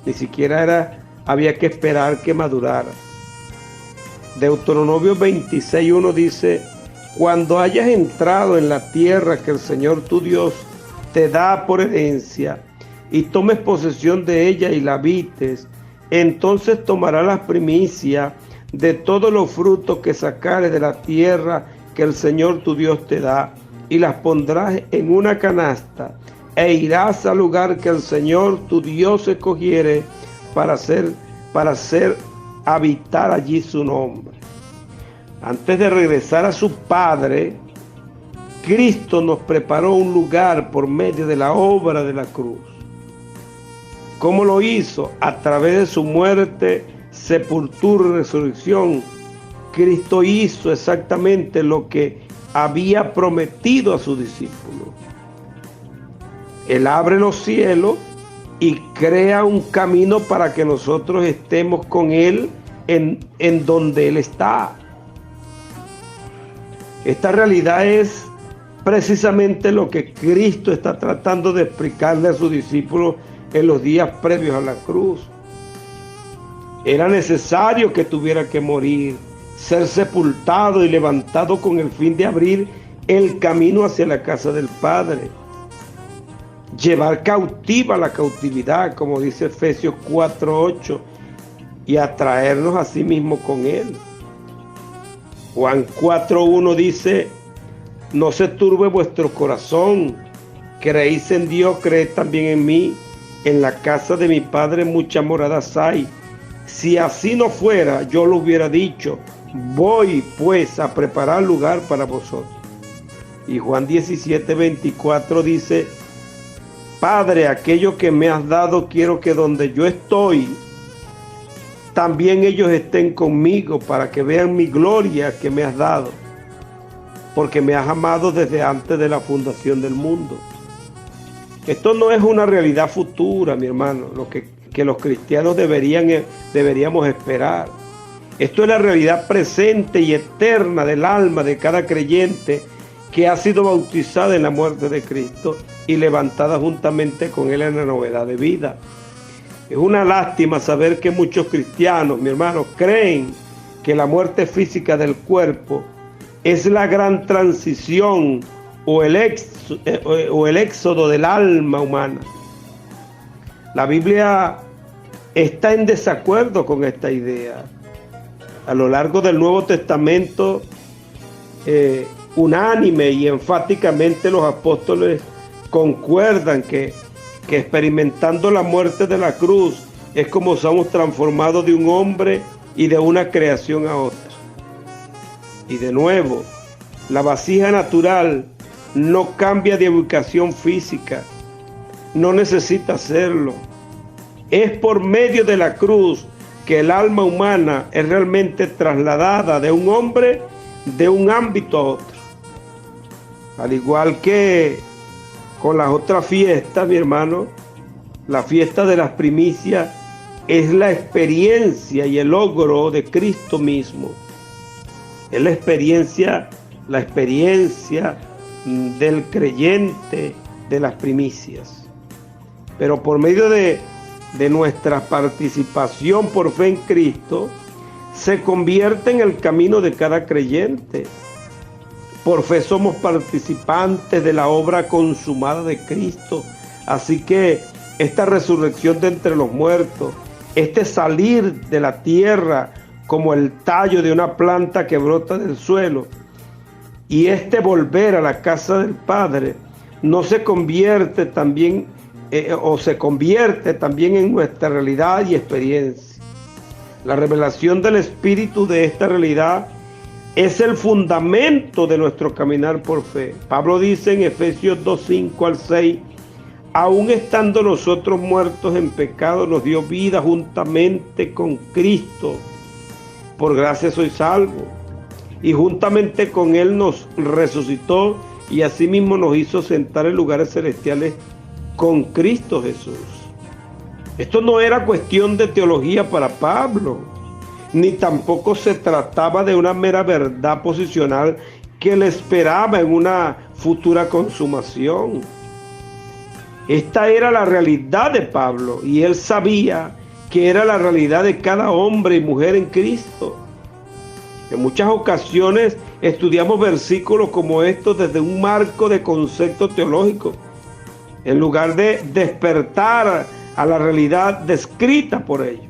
Ni siquiera había que esperar que madurara. Deuteronomio 26:1 dice: cuando hayas entrado en la tierra que el Señor tu Dios te da por herencia, y tomes posesión de ella y la habites, entonces tomarás las primicias de todos los frutos que sacares de la tierra que el Señor tu Dios te da, y las pondrás en una canasta, e irás al lugar que el Señor tu Dios escogiere para hacer habitar allí su nombre. Antes de regresar a su Padre, Cristo nos preparó un lugar por medio de la obra de la cruz. ¿Cómo lo hizo? A través de su muerte, sepultura y resurrección. Cristo hizo exactamente lo que había prometido a sus discípulos. Él abre los cielos y crea un camino para que nosotros estemos con Él en donde Él está. Esta realidad es precisamente lo que Cristo está tratando de explicarle a sus discípulos en los días previos a la cruz. Era necesario que tuviera que morir, ser sepultado y levantado con el fin de abrir el camino hacia la casa del Padre. Llevar cautiva la cautividad, como dice Efesios 4:8, y atraernos a sí mismo con Él. Juan 4:1 dice: no se turbe vuestro corazón, creéis en Dios, creed también en mí. En la casa de mi Padre muchas moradas hay. Si así no fuera, yo lo hubiera dicho, voy pues a preparar lugar para vosotros. Y Juan 17:24 dice: Padre, aquello que me has dado, quiero que donde yo estoy, también ellos estén conmigo, para que vean mi gloria que me has dado, porque me has amado desde antes de la fundación del mundo. Esto no es una realidad futura, mi hermano, lo que los cristianos deberíamos esperar. Esto es la realidad presente y eterna del alma de cada creyente que ha sido bautizada en la muerte de Cristo y levantada juntamente con Él en la novedad de vida. Es una lástima saber que muchos cristianos, mi hermano, creen que la muerte física del cuerpo es la gran transición o el éxodo del alma humana. La Biblia está en desacuerdo con esta idea. A lo largo del Nuevo Testamento, unánime y enfáticamente los apóstoles concuerdan que experimentando la muerte de la cruz es como somos transformados de un hombre y de una creación a otra. Y de nuevo, la vasija natural no cambia de ubicación física, no necesita hacerlo. Es por medio de la cruz que el alma humana es realmente trasladada de un hombre de un ámbito a otro. Al igual que con las otras fiestas, mi hermano, la fiesta de las primicias es la experiencia y el logro de Cristo mismo. Es la experiencia del creyente de las primicias. Pero por medio de nuestra participación por fe en Cristo, se convierte en el camino de cada creyente. Por fe somos participantes de la obra consumada de Cristo. Así que esta resurrección de entre los muertos, este salir de la tierra como el tallo de una planta que brota del suelo, y este volver a la casa del Padre, no se convierte también se convierte también en nuestra realidad y experiencia. La revelación del Espíritu de esta realidad es el fundamento de nuestro caminar por fe. Pablo dice en Efesios 2:5-6, aún estando nosotros muertos en pecado, nos dio vida juntamente con Cristo. Por gracia soy salvo. Y juntamente con Él nos resucitó y asimismo nos hizo sentar en lugares celestiales con Cristo Jesús. Esto no era cuestión de teología para Pablo, ni tampoco se trataba de una mera verdad posicional que le esperaba en una futura consumación. Esta era la realidad de Pablo y él sabía que era la realidad de cada hombre y mujer en Cristo. En muchas ocasiones estudiamos versículos como estos desde un marco de concepto teológico, en lugar de despertar a la realidad descrita por ellos.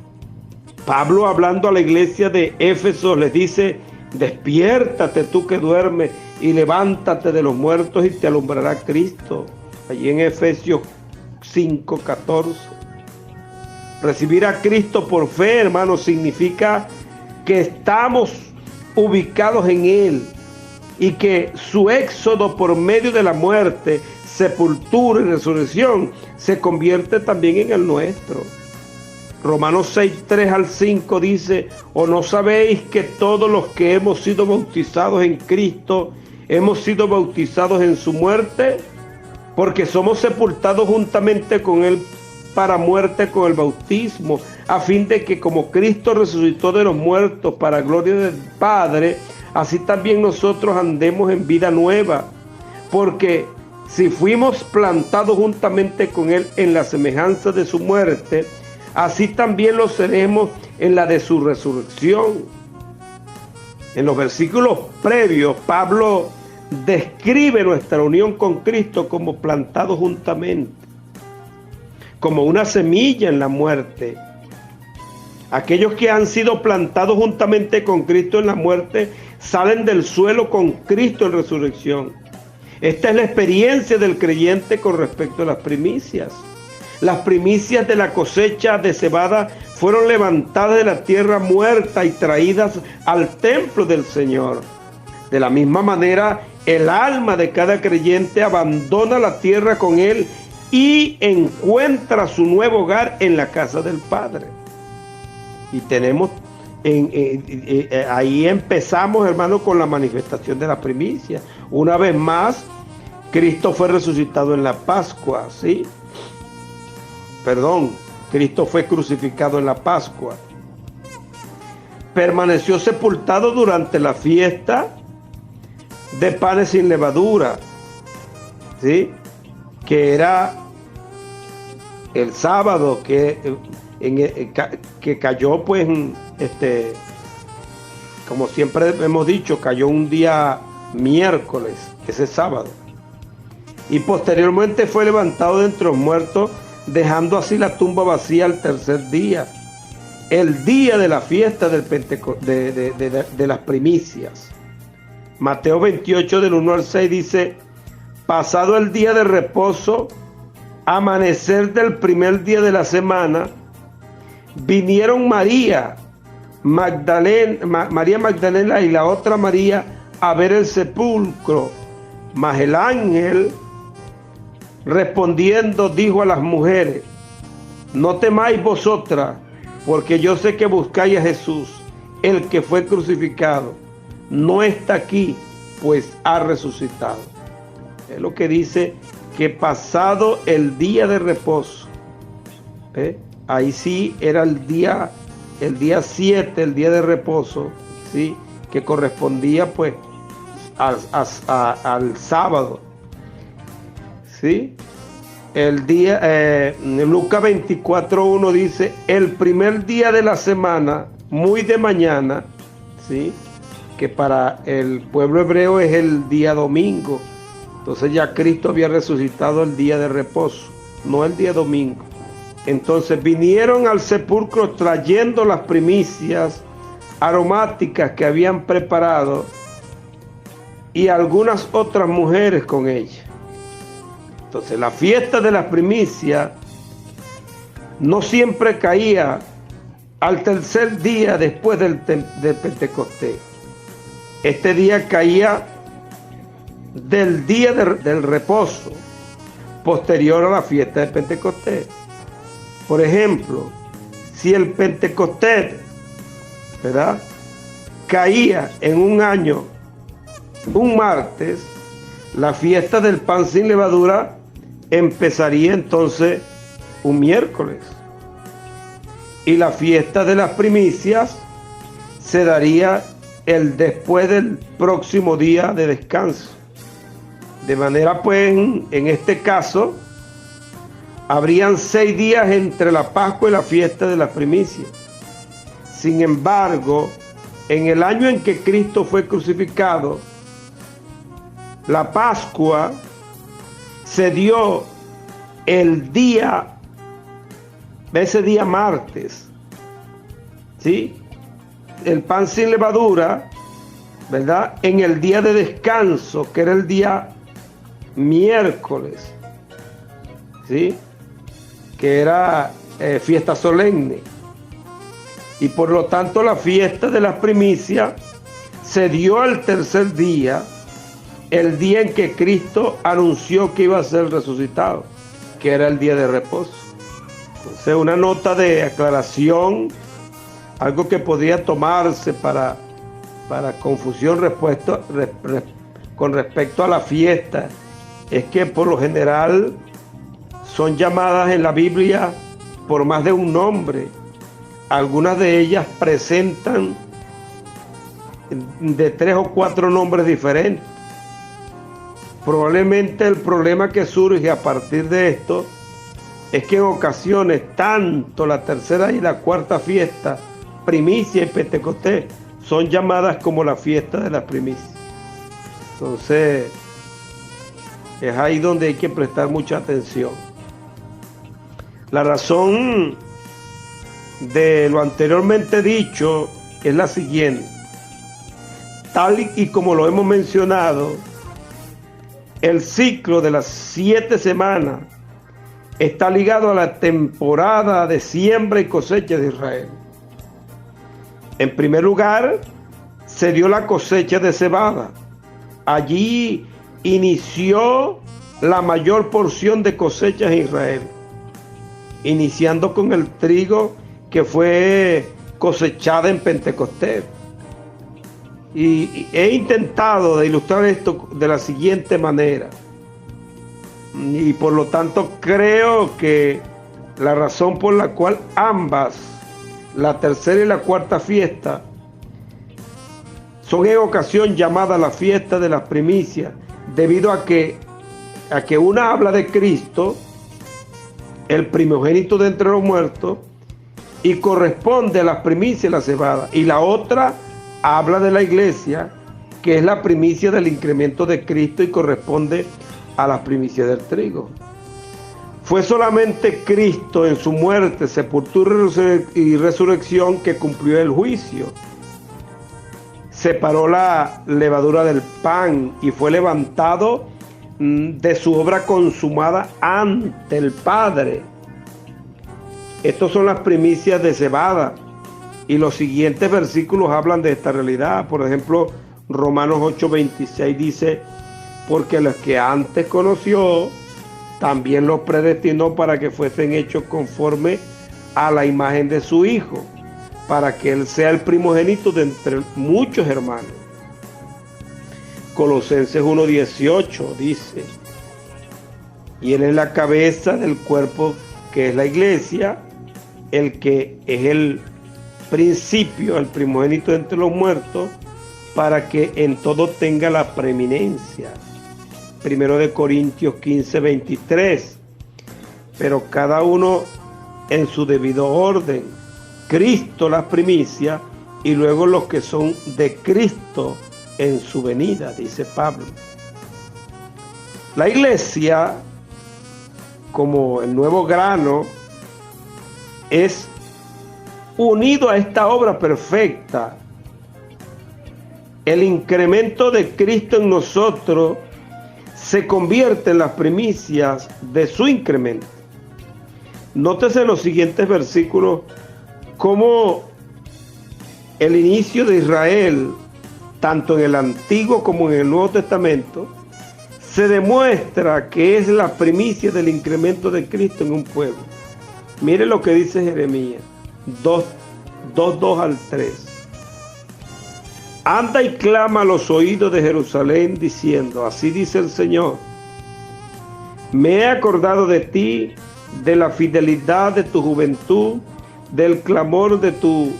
Pablo, hablando a la iglesia de Éfeso, les dice: despiértate tú que duermes y levántate de los muertos y te alumbrará Cristo. Allí en Efesios 5:14. Recibir a Cristo por fe, hermanos, significa que estamos ubicados en Él y que su éxodo por medio de la muerte, sepultura y resurrección se convierte también en el nuestro. Romanos 6:3-5 dice: ¿o no sabéis que todos los que hemos sido bautizados en Cristo hemos sido bautizados en su muerte? Porque somos sepultados juntamente con Él para muerte con el bautismo, a fin de que como Cristo resucitó de los muertos para gloria del Padre, así también nosotros andemos en vida nueva. Porque si fuimos plantados juntamente con Él en la semejanza de su muerte, así también lo seremos en la de su resurrección. En los versículos previos, Pablo describe nuestra unión con Cristo como plantados juntamente, como una semilla en la muerte. Aquellos que han sido plantados juntamente con Cristo en la muerte salen del suelo con Cristo en resurrección. Esta es la experiencia del creyente con respecto a las primicias. Las primicias de la cosecha de cebada fueron levantadas de la tierra muerta y traídas al templo del Señor. De la misma manera, el alma de cada creyente abandona la tierra con Él y encuentra su nuevo hogar en la casa del Padre. Y tenemos, ahí empezamos, hermano, con la manifestación de la primicia. Una vez más, Cristo fue resucitado en la Pascua, ¿sí? Cristo fue crucificado en la Pascua. Permaneció sepultado durante la fiesta de panes sin levadura, ¿sí? Que era el sábado que cayó, pues, como siempre hemos dicho, cayó un día miércoles, ese sábado. Y posteriormente fue levantado de entre los muertos, dejando así la tumba vacía al tercer día, el día de la fiesta del de las primicias. Mateo 28 del 1-6 dice: pasado el día de reposo, amanecer del primer día de la semana, vinieron María Magdalena y la otra María a ver el sepulcro. Mas el ángel, respondiendo, dijo a las mujeres: no temáis vosotras, porque yo sé que buscáis a Jesús, el que fue crucificado. No está aquí, pues ha resucitado. Es lo que dice, que pasado el día de reposo, ahí sí era el día 7, el día de reposo, ¿sí? Que correspondía, pues, al sábado, ¿sí? El día, Lucas 24:1 dice: el primer día de la semana, muy de mañana, ¿sí? Que para el pueblo hebreo es el día domingo. Entonces ya Cristo había resucitado el día de reposo, no el día domingo. Entonces vinieron al sepulcro trayendo las primicias aromáticas que habían preparado, y algunas otras mujeres con ella. Entonces la fiesta de las primicias no siempre caía al tercer día después del Pentecostés. Este día caía del día del reposo posterior a la fiesta de Pentecostés. Por ejemplo, si el Pentecostés, ¿verdad?, caía en un año, un martes, la fiesta del pan sin levadura empezaría entonces un miércoles. Y la fiesta de las primicias se daría después del próximo día de descanso. De manera pues, en este caso, habrían 6 días entre la Pascua y la fiesta de las primicias. Sin embargo, en el año en que Cristo fue crucificado, la Pascua se dio ese día martes, ¿sí? El pan sin levadura, ¿verdad?, en el día de descanso, que era el día miércoles, ¿sí?, que era fiesta solemne. Y por lo tanto la fiesta de las primicias se dio al tercer día, el día en que Cristo anunció que iba a ser resucitado, que era el día de reposo. Entonces, una nota de aclaración, algo que podría tomarse para confusión con respecto a la fiesta, es que por lo general son llamadas en la Biblia por más de un nombre. Algunas de ellas presentan de 3 o 4 nombres diferentes. Probablemente el problema que surge a partir de esto es que en ocasiones tanto la tercera y la cuarta fiesta, primicia y Pentecostés, son llamadas como la fiesta de las primicias. Entonces, es ahí donde hay que prestar mucha atención. La razón de lo anteriormente dicho es la siguiente. Tal y como lo hemos mencionado, el ciclo de las 7 semanas está ligado a la temporada de siembra y cosecha de Israel. En primer lugar, se dio la cosecha de cebada. Allí inició la mayor porción de cosechas en Israel, iniciando con el trigo que fue cosechada en Pentecostés. Y he intentado de ilustrar esto de la siguiente manera. Y por lo tanto creo que la razón por la cual ambas, la tercera y la cuarta fiesta, son en ocasión llamadas la fiesta de las primicias, debido a que una habla de Cristo, el primogénito de entre los muertos, y corresponde a las primicias y la cebada, y la otra habla de la iglesia, que es la primicia del incremento de Cristo y corresponde a las primicias del trigo. Fue solamente Cristo en su muerte, sepultura y resurrección que cumplió el juicio. Separó la levadura del pan y fue levantado de su obra consumada ante el Padre. Estas son las primicias de cebada. Y los siguientes versículos hablan de esta realidad. Por ejemplo, Romanos 8:26 dice: porque los que antes conoció, también los predestinó para que fuesen hechos conforme a la imagen de su Hijo, para que Él sea el primogénito de entre muchos hermanos. Colosenses 1:18 dice: y Él es la cabeza del cuerpo que es la iglesia, el que es el principio, el primogénito entre los muertos, para que en todo tenga la preeminencia. 1 Corintios 15:23. Pero cada uno en su debido orden. Cristo las primicias y luego los que son de Cristo en su venida, dice Pablo. La iglesia, como el nuevo grano, es unido a esta obra perfecta. El incremento de Cristo en nosotros se convierte en las primicias de su incremento. Nótese en los siguientes versículos cómo el inicio de Israel tanto en el Antiguo como en el Nuevo Testamento, se demuestra que es la primicia del incremento de Cristo en un pueblo. Mire lo que dice Jeremías 2:2 al 3. Anda y clama a los oídos de Jerusalén diciendo, así dice el Señor, me he acordado de ti, de la fidelidad de tu juventud, del clamor de tu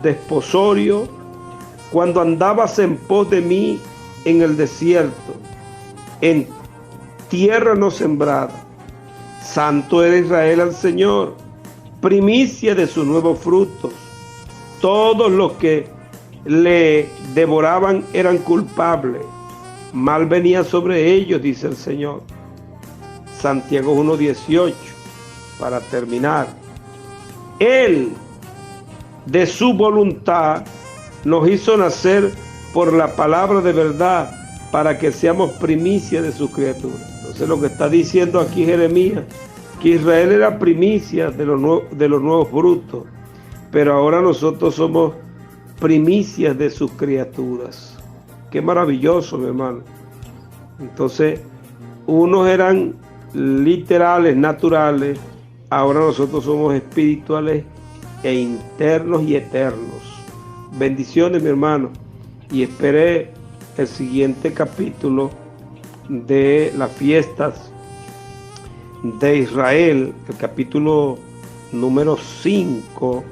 desposorio, cuando andabas en pos de mí en el desierto, en tierra no sembrada. Santo era Israel al Señor, primicia de sus nuevos frutos. Todos los que le devoraban eran culpables. Mal venía sobre ellos, dice el Señor. Santiago 1:18, para terminar. Él, de su voluntad, nos hizo nacer por la palabra de verdad, para que seamos primicia de sus criaturas. Entonces lo que está diciendo aquí Jeremías, que Israel era primicia de los nuevos frutos, pero ahora nosotros somos primicias de sus criaturas. Qué maravilloso, mi hermano. Entonces, unos eran literales, naturales, ahora nosotros somos espirituales e internos y eternos. Bendiciones, mi hermano, y esperé el siguiente capítulo de las fiestas de Israel, el capítulo número 5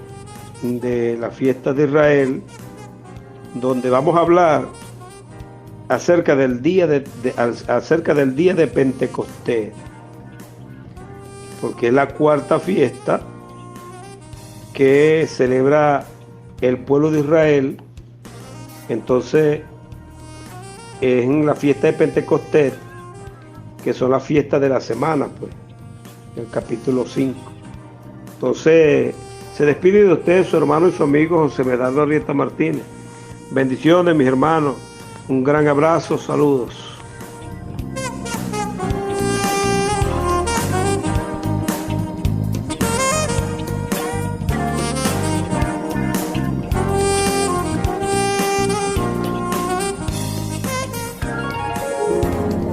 de las fiestas de Israel, donde vamos a hablar acerca del día de Pentecostés, porque es la cuarta fiesta que celebra el pueblo de Israel. Entonces, en la fiesta de Pentecostés, que son las fiestas de la semana, pues, el capítulo 5. Entonces, se despide de ustedes su hermano y su amigo José Medardo Arrieta Martínez. Bendiciones, mis hermanos. Un gran abrazo, saludos.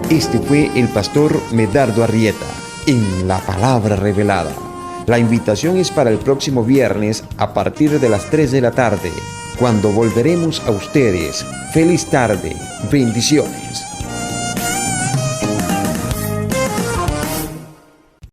Este fue el pastor Medardo Arrieta en La Palabra Revelada. La invitación es para el próximo viernes a partir de las 3 de la tarde, cuando volveremos a ustedes. Feliz tarde, bendiciones.